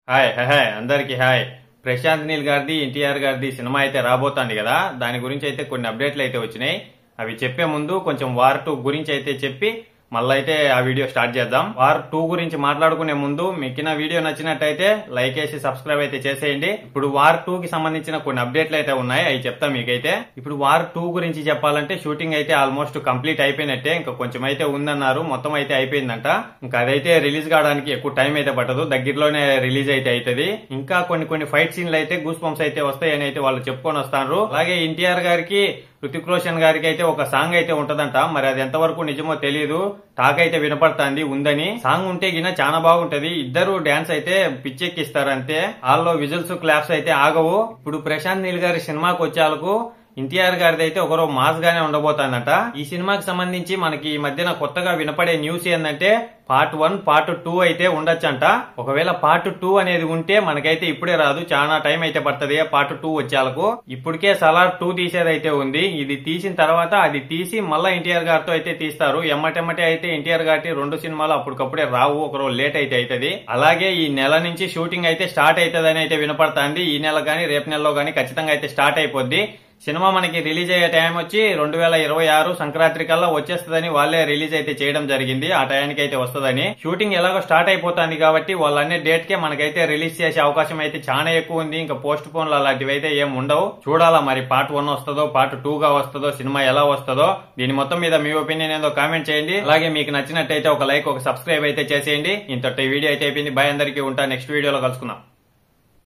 Hi hi అందరికి hi. Prashanth Neel గారిది ఎన్టీఆర్ గారిది సినిమా అయితే రాబోతోంది కదా, దాని గురించి అయితే కొన్ని అప్డేట్లు అయితే వచ్చినాయి. అవి చెప్పే ముందు కొంచెం వార్ 2 గురించి అయితే చెప్పి మళ్ళీ అయితే ఆ వీడియో స్టార్ట్ చేద్దాం. వార్ 2 గురించి మాట్లాడుకునే ముందు మీకు నా వీడియో నచ్చినట్టయితే లైక్ చేసి సబ్స్క్రైబ్ అయితే చేసేయండి. ఇప్పుడు వార్ 2 కి సంబంధించిన కొన్ని అప్డేట్లు అయితే ఉన్నాయి, అవి చెప్తా మీకైతే. ఇప్పుడు వార్ 2 గురించి చెప్పాలంటే షూటింగ్ అయితే ఆల్మోస్ట్ కంప్లీట్ అయిపోయినట్టే, ఇంకా కొంచెం అయితే ఉందన్నారు, మొత్తం అయితే అయిపోయిందంట. ఇంకా అదైతే రిలీజ్ కావడానికి ఎక్కువ టైం అయితే పట్టదు, దగ్గరలోనే రిలీజ్ అయితే అవుతుంది. ఇంకా కొన్ని ఫైట్ సీన్లు అయితే గూస్ బంప్స్ అయితే వస్తాయని అయితే వాళ్ళు చెప్పుకొని వస్తారు. అలాగే ఎన్టీఆర్ గారికి హృతిక్ రోషన్ గారికి అయితే ఒక సాంగ్ అయితే ఉంటదంట, మరి అది ఎంతవరకు నిజమో తెలియదు. టాక్ అయితే వినపడుతుంది ఉందని. సాంగ్ ఉంటే గిన చాలా బాగుంటది, ఇద్దరు డాన్స్ అయితే పిచ్చెక్కిస్తారు అంతే. వాళ్ళలో విజువల్స్ క్లాప్స్ అయితే ఆగవు. ఇప్పుడు ప్రశాంత్ నీల్ గారి సినిమాకి వచ్చేందుకు ఎన్టీఆర్ గారిది అయితే ఒకరో మాస్ గానే ఉండబోతుందట. ఈ సినిమాకి సంబంధించి మనకి ఈ మధ్యన కొత్తగా వినపడే న్యూస్ ఏంటంటే పార్ట్ 1 పార్ట్ 2 అయితే ఉండొచ్చంట. ఒకవేళ పార్ట్ 2 అనేది ఉంటే మనకైతే ఇప్పుడే రాదు, చాలా టైం అయితే పడుతుంది పార్ట్ 2 వచ్చేందుకు. ఇప్పటికే సలార్ 2 తీసేదైతే ఉంది, ఇది తీసిన తర్వాత అది తీసి మళ్ళా ఎన్టీఆర్ గారితో అయితే తీస్తారు. ఎమ్మటెమ్మటే అయితే ఎన్టీఆర్ గారి 2 సినిమాలు అప్పటికప్పుడే రావు, ఒకరో లేట్ అయితే అవుతుంది. అలాగే ఈ నెల నుంచి షూటింగ్ అయితే స్టార్ట్ అవుతుందని అయితే వినపడుతుంది. ఈ నెల గానీ రేపు నెలలో గానీ ఖచ్చితంగా అయితే స్టార్ట్ అయిపోద్ది. సినిమా మనకి రిలీజ్ అయ్యే టైం వచ్చి 2026 సంక్రాంతి కల్లా వచ్చేస్తుందని వాళ్ళే రిలీజ్ అయితే చేయడం జరిగింది. ఆ టైంకి అయితే వస్తుందని. షూటింగ్ ఎలాగో స్టార్ట్ అయిపోతుంది కాబట్టి వాళ్ళు అనే డేట్ కే మనకైతే రిలీజ్ చేసే అవకాశం అయితే చాలా ఎక్కువ ఉంది. ఇంకా పోస్ట్ పోన్లు అలాంటివి అయితే ఏం ఉండవు. చూడాలా మరి పార్ట్ 1 వస్తుందో పార్ట్ 2 గా వస్తుందో, సినిమా ఎలా వస్తుందో. దీని మొత్తం మీద మీ ఒపీనియన్ ఏదో కామెంట్ చేయండి. అలాగే మీకు నచ్చినట్టయితే ఒక లైక్ ఒక సబ్స్క్రైబ్ అయితే చేసేయండి. ఇంతటి వీడియో అయితే అయిపోయింది. బాయ్ అందరికీ, ఉంటా నెక్స్ట్ వీడియోలో కలుసుకుందాం.